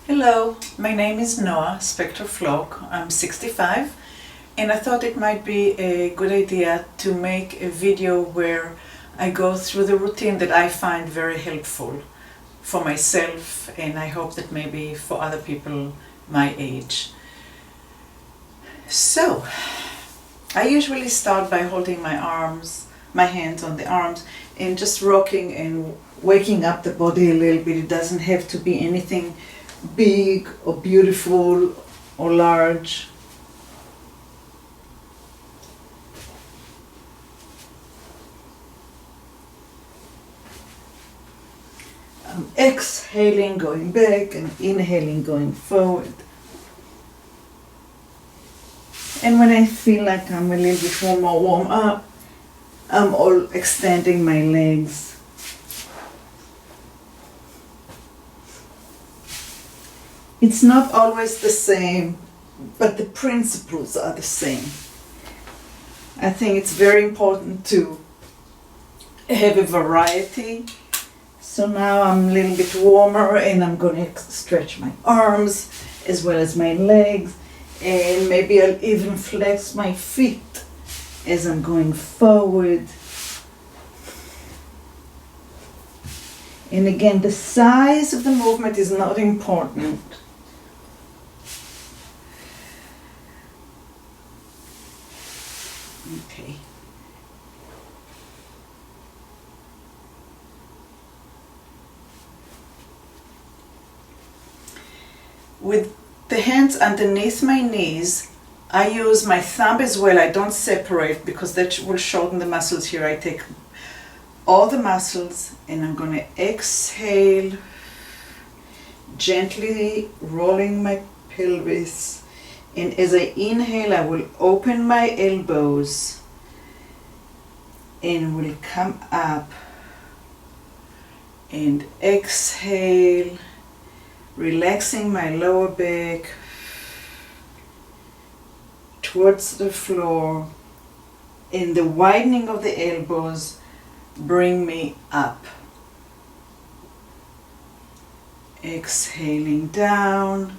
Hello, my name is Noah Spector-Flock. I'm 65 and I thought it might be a good idea to make a video where I go through the routine that I find very helpful for myself, and I hope that maybe for other people my age. So, I usually start by holding my hands on the arms and just rocking and waking up the body a little bit. It doesn't have to be anything big or beautiful or large. I'm exhaling, going back, and inhaling, going forward. And when I feel like I'm a little bit more warm up, I'm all extending my legs. It's not always the same, but the principles are the same. I think it's very important to have a variety. So now I'm a little bit warmer and I'm going to stretch my arms as well as my legs, and maybe I'll even flex my feet as I'm going forward. And again, the size of the movement is not important. Okay. With the hands underneath my knees, I use my thumb as well. I don't separate because that will shorten the muscles here. I take all the muscles and I'm going to exhale, gently rolling my pelvis. And as I inhale, I will open my elbows and will come up and exhale, relaxing my lower back towards the floor, and the widening of the elbows bring me up. Exhaling down.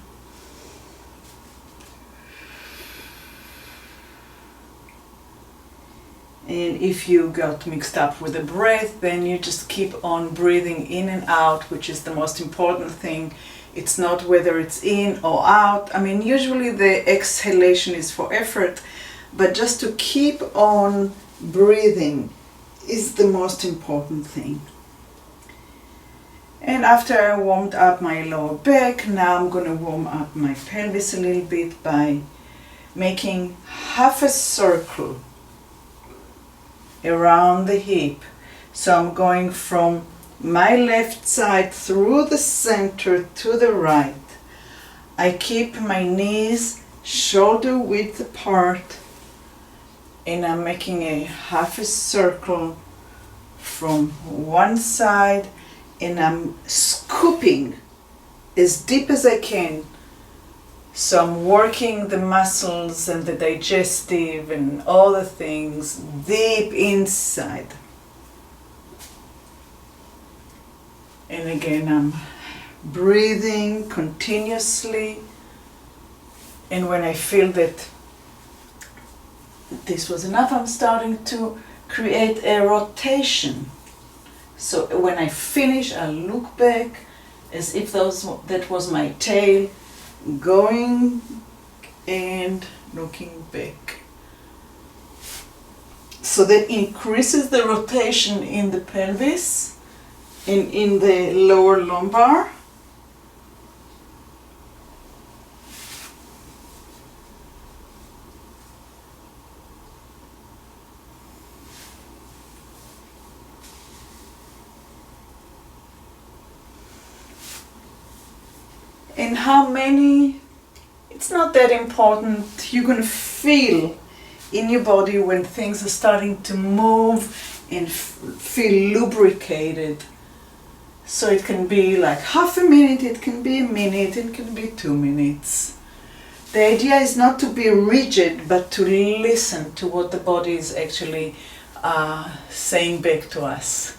And if you got mixed up with the breath, then you just keep on breathing in and out, which is the most important thing. It's not whether it's in or out. I mean, usually the exhalation is for effort, but just to keep on breathing is the most important thing. And after I warmed up my lower back, now I'm going to warm up my pelvis a little bit by making half a circle around the hip. So I'm going from my left side through the center to the right. I keep my knees shoulder width apart and I'm making a half a circle from one side, and I'm scooping as deep as I can. So I'm working the muscles and the digestive and all the things deep inside. And again, I'm breathing continuously. And when I feel that this was enough, I'm starting to create a rotation. So when I finish, I look back as if that was my tail, going and looking back. So that increases the rotation in the pelvis and in the lower lumbar. And how many, it's not that important. You're going to feel in your body when things are starting to move and feel lubricated. So it can be like half a minute, it can be a minute, it can be 2 minutes. The idea is not to be rigid, but to listen to what the body is actually saying back to us.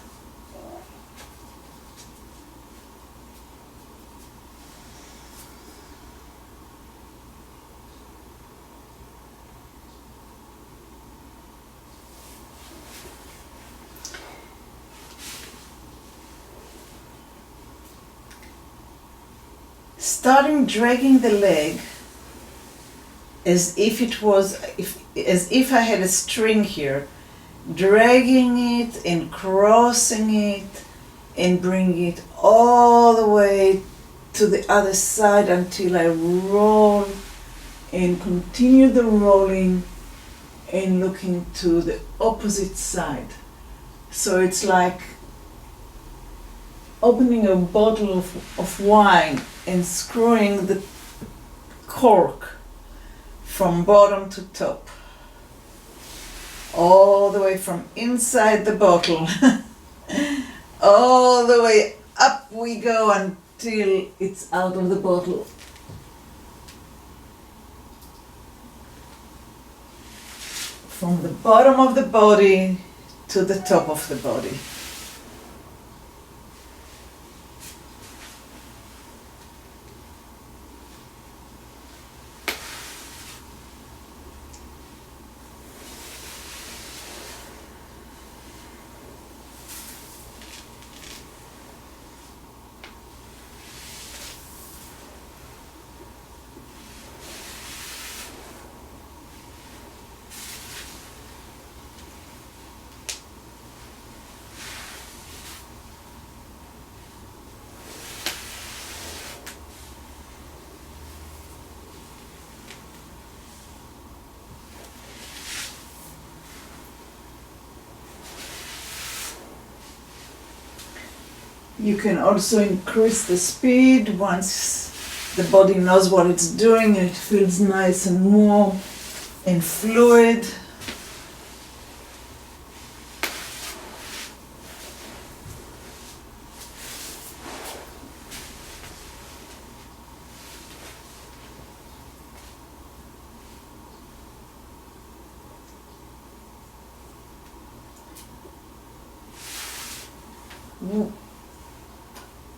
starting dragging the leg as if it was, as if I had a string here, dragging it and crossing it and bringing it all the way to the other side until I roll and continue the rolling and looking to the opposite side. So it's like opening a bottle of wine and screwing the cork from bottom to top, all the way from inside the bottle, all the way up we go until it's out of the bottle. From the bottom of the body to the top of the body. You can also increase the speed once the body knows what it's doing and it feels nice and warm and fluid.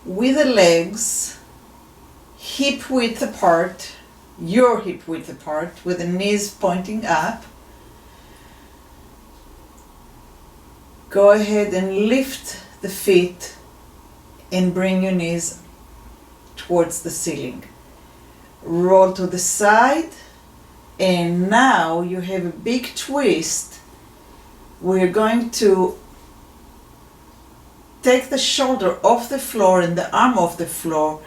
With the legs hip width apart, your hip width apart, with the knees pointing up, go ahead and lift the feet and bring your knees towards the ceiling. Roll to the side, and now you have a big twist. We're going to take the shoulder off the floor and the arm off the floor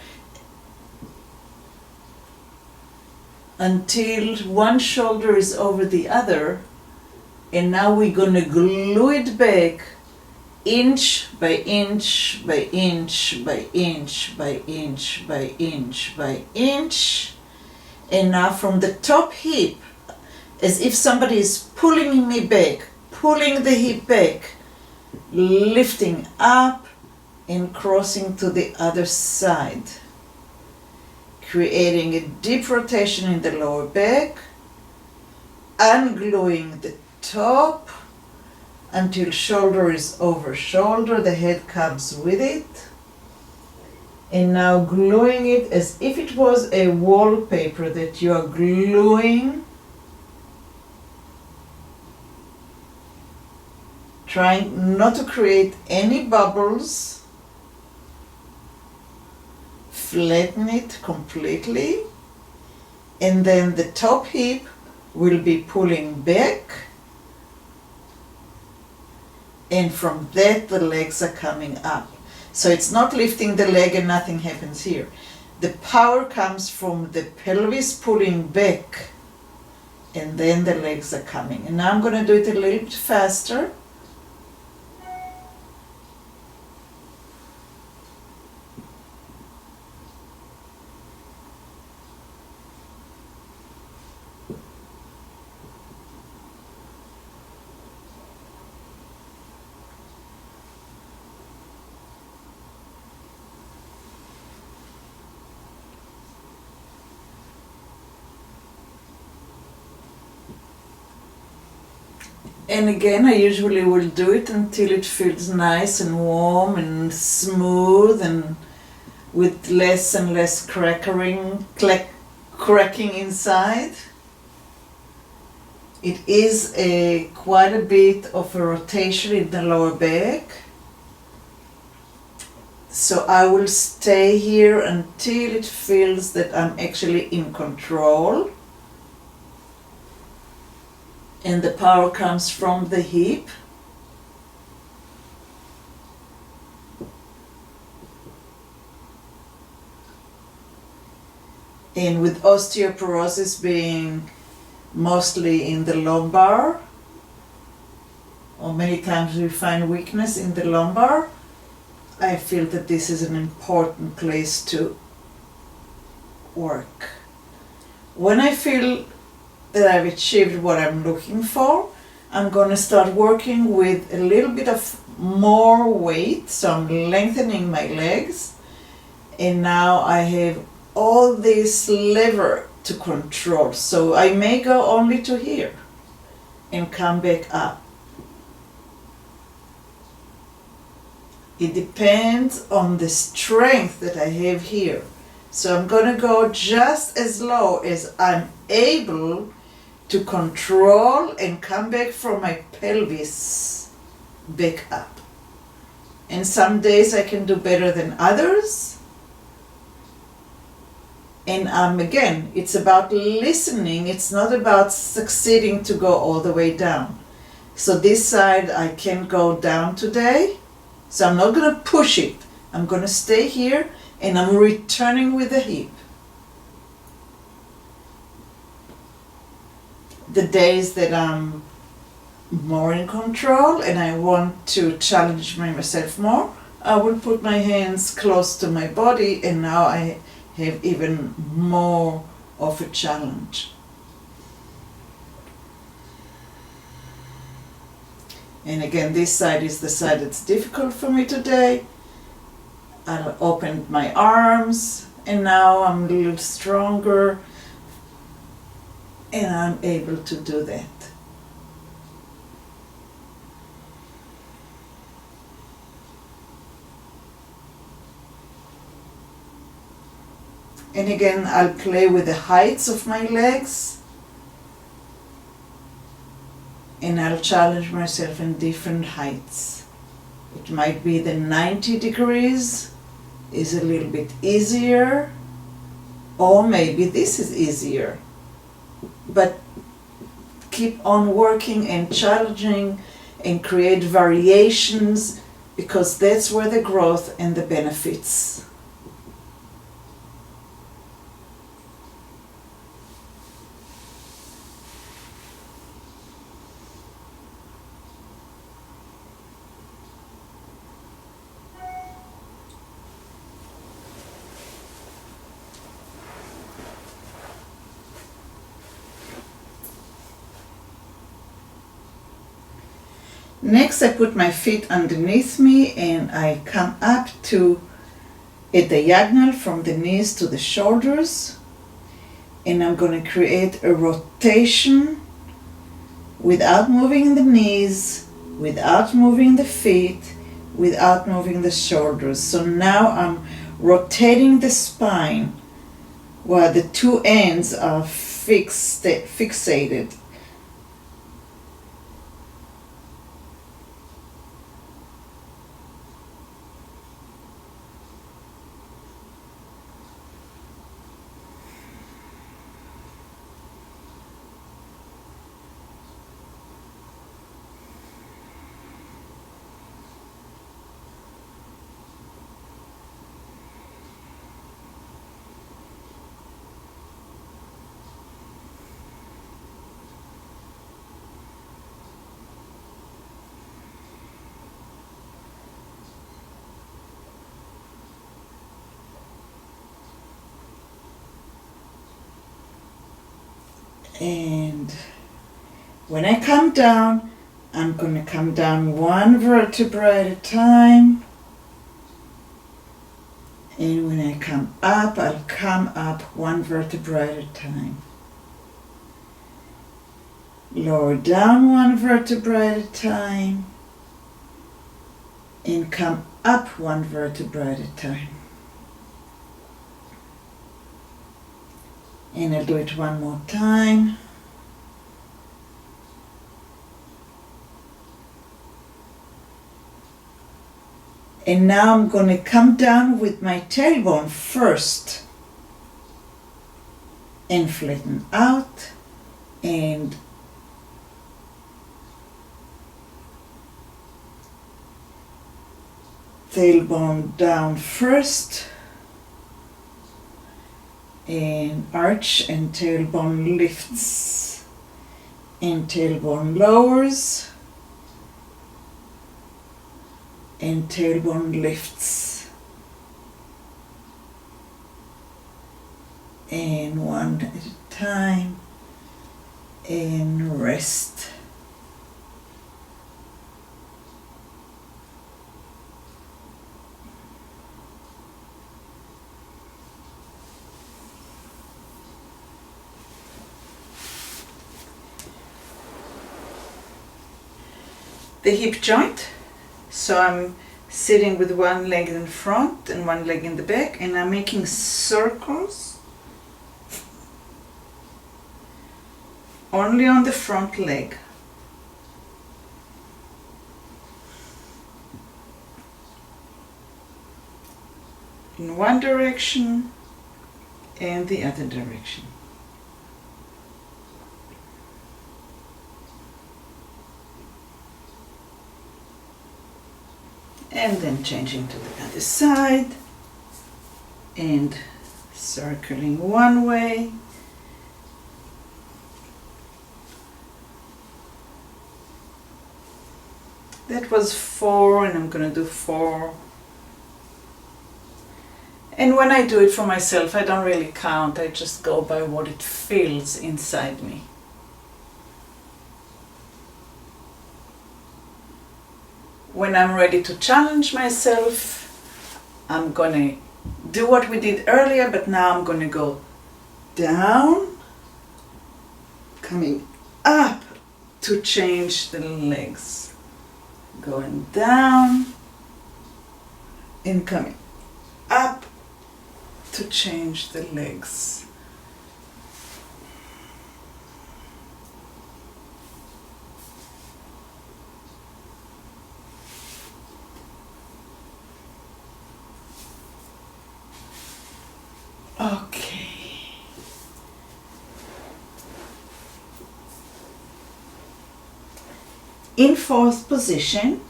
until one shoulder is over the other, and now we're going to glue it back inch by inch by inch by inch by inch by inch by inch. And now from the top hip, as if somebody is pulling me back, pulling the hip back, lifting up and crossing to the other side, creating a deep rotation in the lower back, ungluing the top until shoulder is over shoulder, the head comes with it, and now gluing it as if it was a wallpaper that you are gluing, trying not to create any bubbles. Flatten it completely, and then the top hip will be pulling back, and from that the legs are coming up. So it's not lifting the leg and nothing happens here. The power comes from the pelvis pulling back, and then the legs are coming. And now I'm going to do it a little bit faster. And again, I usually will do it until it feels nice and warm and smooth and with less and less cracking inside. It is quite a bit of a rotation in the lower back. So I will stay here until it feels that I'm actually in control. And the power comes from the hip. And with osteoporosis being mostly in the lumbar, or many times we find weakness in the lumbar, I feel that this is an important place to work. When I feel that I've achieved what I'm looking for, I'm going to start working with a little bit of more weight. So I'm lengthening my legs, and now I have all this lever to control. So I may go only to here and come back up. It depends on the strength that I have here. So I'm going to go just as low as I'm able to control and come back from my pelvis back up. And some days I can do better than others. And again, it's about listening. It's not about succeeding to go all the way down. So this side I can go down today. So I'm not going to push it. I'm going to stay here and I'm returning with the hip. The days that I'm more in control and I want to challenge myself more, I will put my hands close to my body, and now I have even more of a challenge. And again, this side is the side that's difficult for me today. I opened my arms and now I'm a little stronger and I'm able to do that. And again, I'll play with the heights of my legs, and I'll challenge myself in different heights. It might be the 90 degrees is a little bit easier, or maybe this is easier. But keep on working and challenging and create variations, because that's where the growth and the benefits. Next, I put my feet underneath me and I come up to a diagonal from the knees to the shoulders, and I'm going to create a rotation without moving the knees, without moving the feet, without moving the shoulders. So now I'm rotating the spine while the two ends are fixated. And when I come down, I'm going to come down one vertebra at a time. And when I come up, I'll come up one vertebra at a time. Lower down one vertebra at a time. And come up one vertebra at a time. And I'll do it one more time. And now I'm going to come down with my tailbone first and flatten out and tailbone down first and arch and tailbone lifts and tailbone lowers and tailbone lifts, and one at a time, and rest. The hip joint. So I'm sitting with one leg in front and one leg in the back, and I'm making circles only on the front leg. In one direction and the other direction. And then changing to the other side and circling one way that was 4, and I'm gonna do 4. And when I do it for myself, I don't really count, I just go by what it feels inside me. When I'm ready to challenge myself, I'm gonna do what we did earlier, but now I'm gonna go down, coming up to change the legs. Going down and coming up to change the legs. Okay. In 4th position,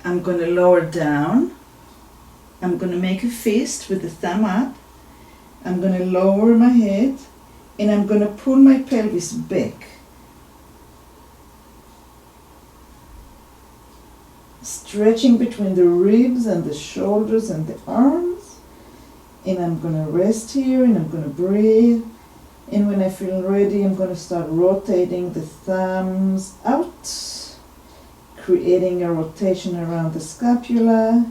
I'm going to lower down. I'm going to make a fist with the thumb up. I'm going to lower my head and I'm going to pull my pelvis back. Stretching between the ribs and the shoulders and the arms. And I'm going to rest here and I'm going to breathe. And when I feel ready, I'm going to start rotating the thumbs out, creating a rotation around the scapula.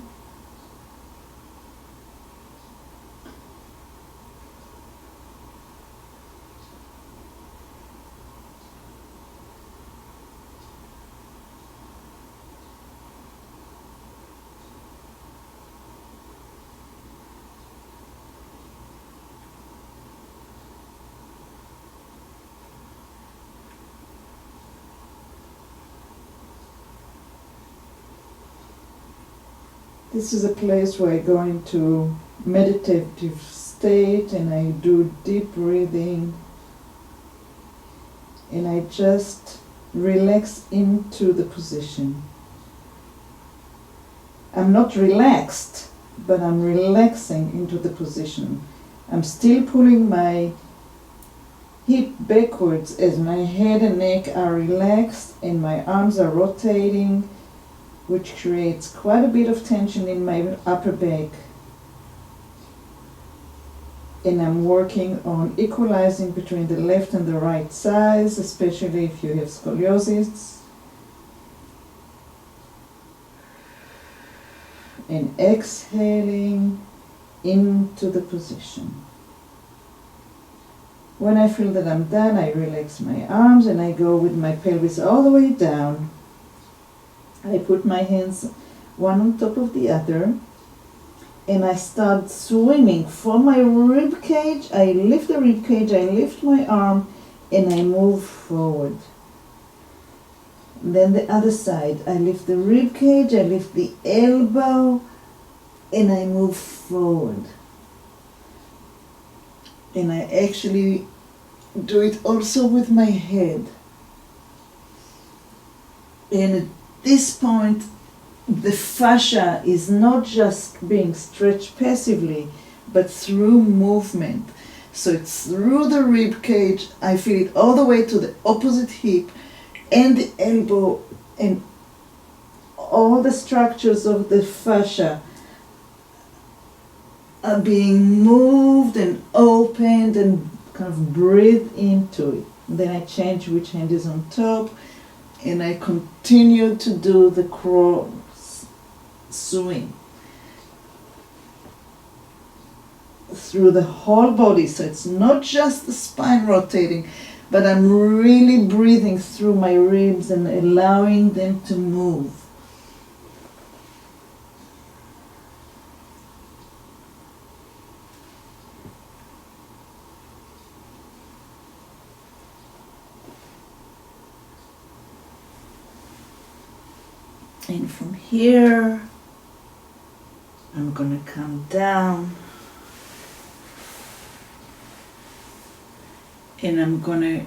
This is a place where I go into meditative state and I do deep breathing and I just relax into the position. I'm not relaxed, but I'm relaxing into the position. I'm still pulling my hip backwards as my head and neck are relaxed and my arms are rotating, which creates quite a bit of tension in my upper back. And I'm working on equalizing between the left and the right sides, especially if you have scoliosis. And exhaling into the position. When I feel that I'm done, I relax my arms and I go with my pelvis all the way down. I put my hands one on top of the other and I start swimming from my rib cage. I lift the rib cage, I lift my arm and I move forward. Then the other side, I lift the rib cage, I lift the elbow, and I move forward. And I actually do it also with my head. And at this point, the fascia is not just being stretched passively, but through movement. So it's through the rib cage, I feel it all the way to the opposite hip and the elbow, and all the structures of the fascia are being moved and opened and kind of breathe into it. Then I change which hand is on top, and I continue to do the cross swing through the whole body. So it's not just the spine rotating, but I'm really breathing through my ribs and allowing them to move. And from here, I'm going to come down, and I'm going to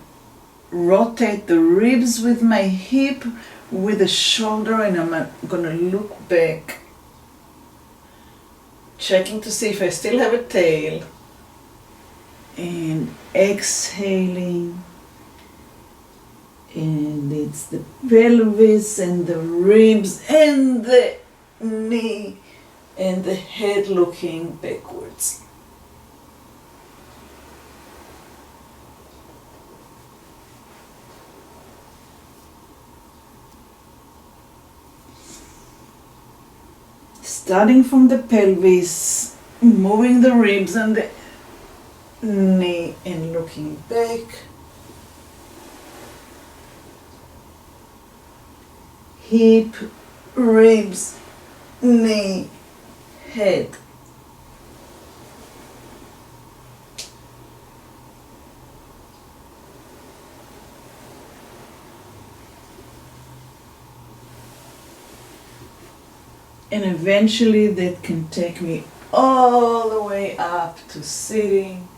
rotate the ribs with my hip, with the shoulder, and I'm going to look back, checking to see if I still have a tail, and exhaling. And it's the pelvis and the ribs and the knee and the head looking backwards. Starting from the pelvis, moving the ribs and the knee and looking back. Hip, ribs, knee, head. And eventually that can take me all the way up to sitting.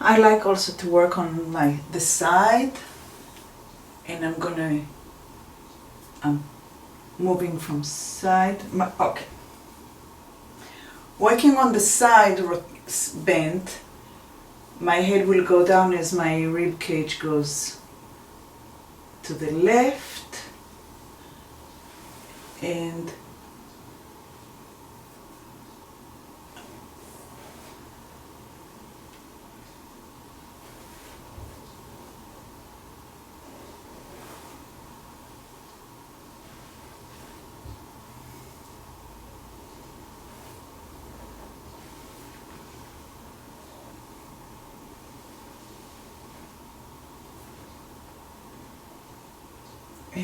I like also to work on the side, and I'm moving from side, okay. Working on the side bend, my head will go down as my rib cage goes to the left, and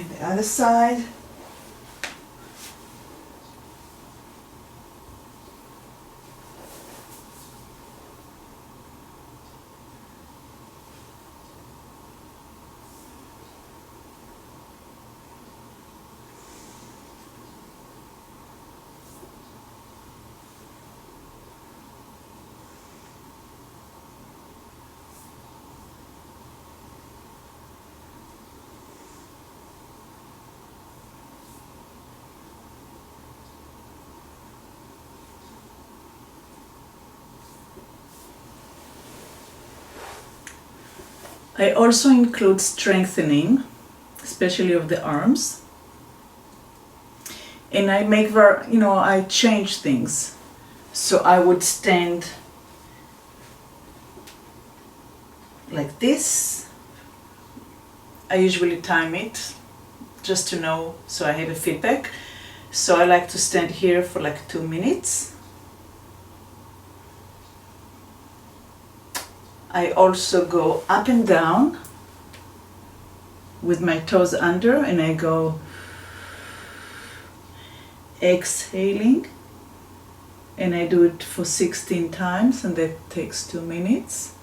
the other side. I also include strengthening, especially of the arms. And I make I change things. So I would stand like this. I usually time it just to know, so I have a feedback. So I like to stand here for like 2 minutes. I also go up and down with my toes under, and I go exhaling, and I do it for 16 times, and that takes 2 minutes.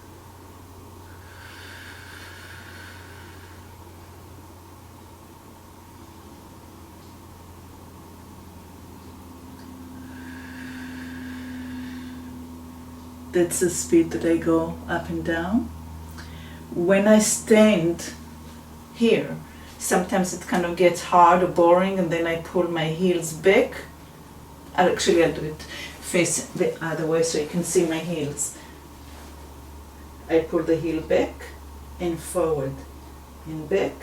That's the speed that I go up and down. When I stand here, sometimes it kind of gets hard or boring, and then I pull my heels back. I'll do it face the other way so you can see my heels. I pull the heel back and forward, and back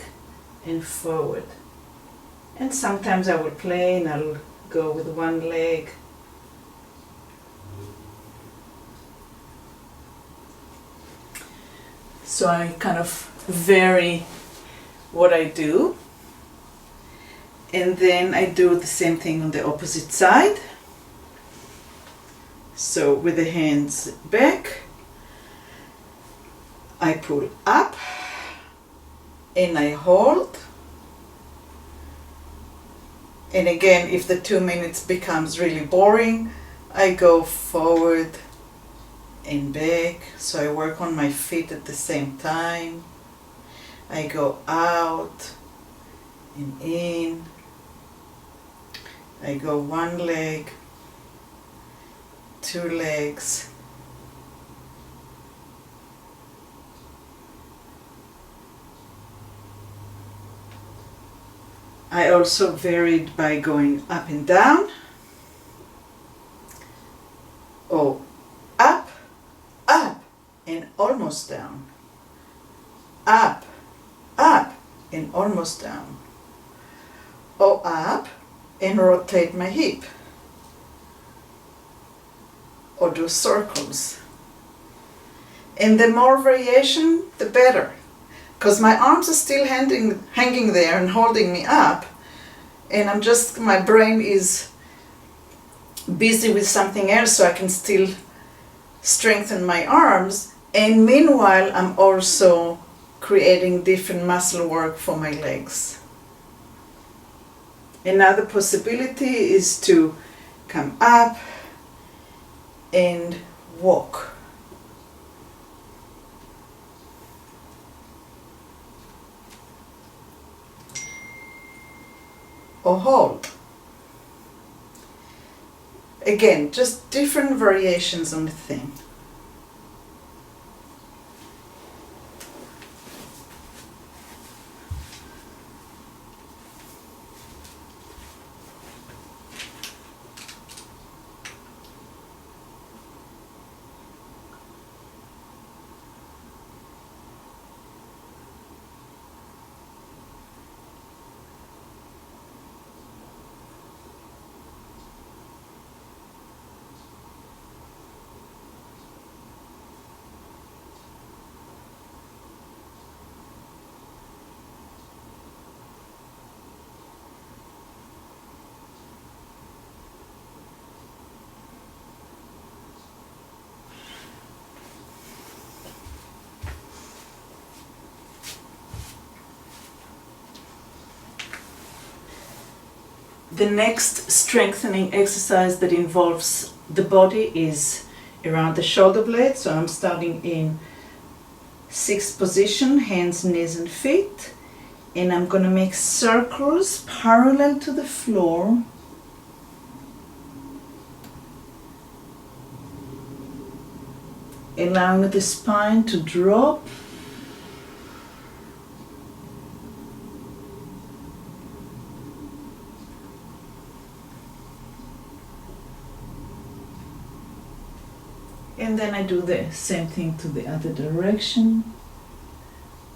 and forward. And sometimes I will play and I'll go with one leg. So I kind of vary what I do. And then I do the same thing on the opposite side. So with the hands back, I pull up and I hold. And again, if the 2 minutes becomes really boring, I go forward and back. So I work on my feet at the same time. I go out and in. I go one leg, 2 legs, I also varied by going up and down, or up, up, and almost down, up, up, and almost down, or up and rotate my hip, or do circles. And the more variation, the better, because my arms are still hanging there and holding me up, and my brain is busy with something else, so I can still strengthen my arms, and meanwhile I'm also creating different muscle work for my legs. Another possibility is to come up and walk. Or hold. Again, just different variations on the thing. The next strengthening exercise that involves the body is around the shoulder blade. So I'm starting in 6th position, hands, knees and feet. And I'm going to make circles parallel to the floor. Allowing the spine to drop. And then I do the same thing to the other direction.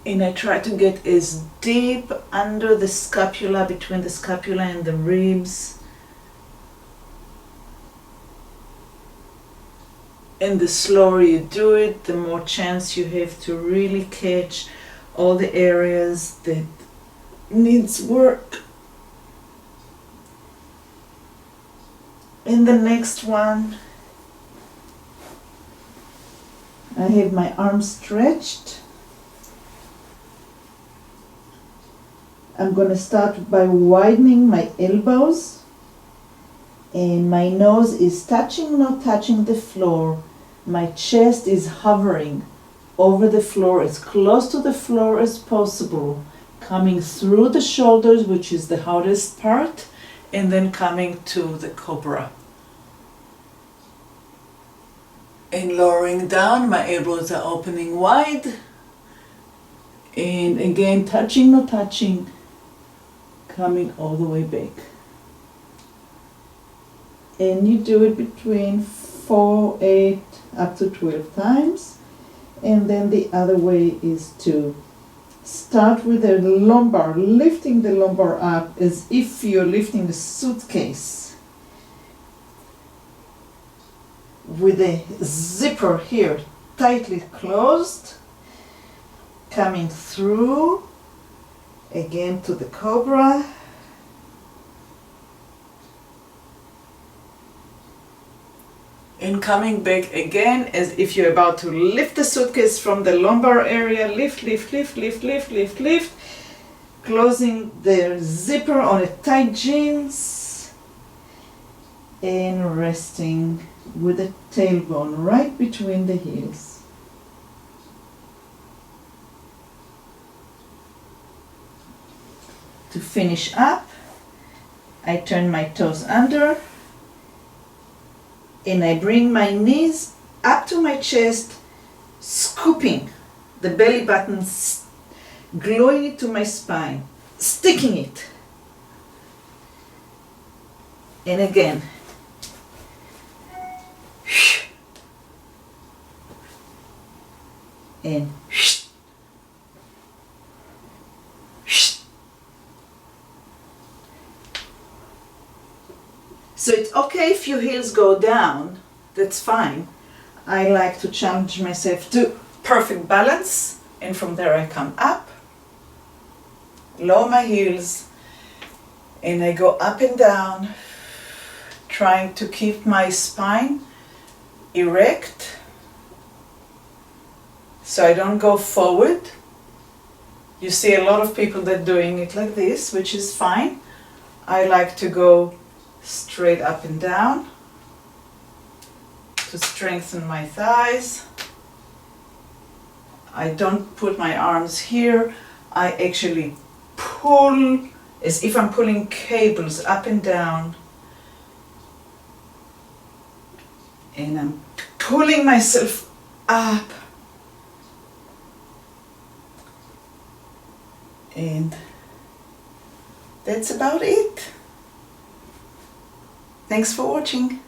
And I try to get as deep under the scapula, between the scapula and the ribs. And the slower you do it, the more chance you have to really catch all the areas that needs work. In the next one, I have my arms stretched. I'm going to start by widening my elbows, and my nose is touching, not touching the floor. My chest is hovering over the floor, as close to the floor as possible, coming through the shoulders, which is the hardest part, and then coming to the cobra. And lowering down, my elbows are opening wide. And again, touching, not touching, coming all the way back. And you do it between 4, 8, up to 12 times. And then the other way is to start with the lumbar, lifting the lumbar up as if you're lifting a suitcase, with a zipper here tightly closed, coming through again to the cobra, and coming back again as if you're about to lift the suitcase from the lumbar area. Lift, lift, lift, lift, lift, lift, lift, closing the zipper on a tight jeans, and resting with the tailbone right between the heels. To finish up, I turn my toes under, and I bring my knees up to my chest, scooping the belly button, gluing it to my spine, sticking it. And again. And so it's okay if your heels go down, that's fine. I like to challenge myself to perfect balance, and from there I come up, lower my heels, and I go up and down, trying to keep my spine erect so I don't go forward. You see a lot of people that are doing it like this, which is fine. I like to go straight up and down to strengthen my thighs. I don't put my arms here. I actually pull as if I'm pulling cables up and down. And I'm pulling myself up. And that's about it. Thanks for watching.